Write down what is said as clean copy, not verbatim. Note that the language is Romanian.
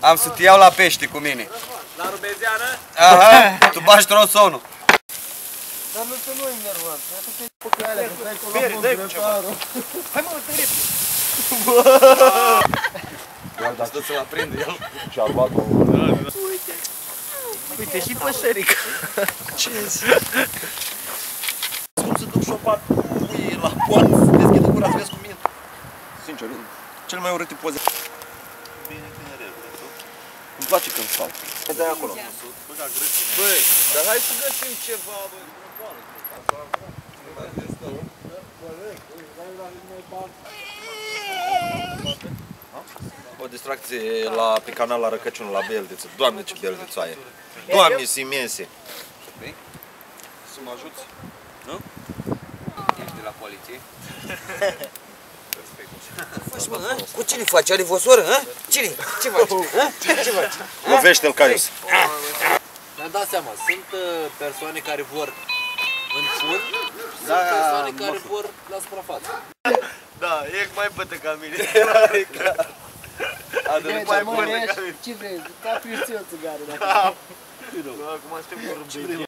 Am să te iau la pește cu mine. La rubezeană? Aha, tu bași tronsonul. Dar nu te nu-i nervat, tu te-ai pe alea, că stai cu Bere, la dai cu ceva. Hai mă, te repede. Ia, stă să-l aprinde el. Și-a luat-o. Uite. Uite și păsărică. Ce zici? Cum să duc șopat la poartă, să deschidă gura, să vezi cu mine. Sincer, cel mai urât poze. Îmi place când stau. Dai acolo. Băi, dar hai să găsim ceva, băi. O distracție pe canal la Răcăciunul, la Beldiță. Doamne, ce beldiță aia! Doamne, sunt imense! Să mă ajuți? Nu? Ești de la poliție? Faci, mă, cu cine faci? Are vosoră, hă? Cine? Ce faci? Ce faci? Lovește-l, Caius! Mi-am dat seama, sunt persoane care vor în fund, Da, sunt persoane care vor la suprafață. Da, e mai bătă ca mine. Mai bune ca mine. Ce vrei? Ca priuțel țigară. Acum suntem cu rubezeană.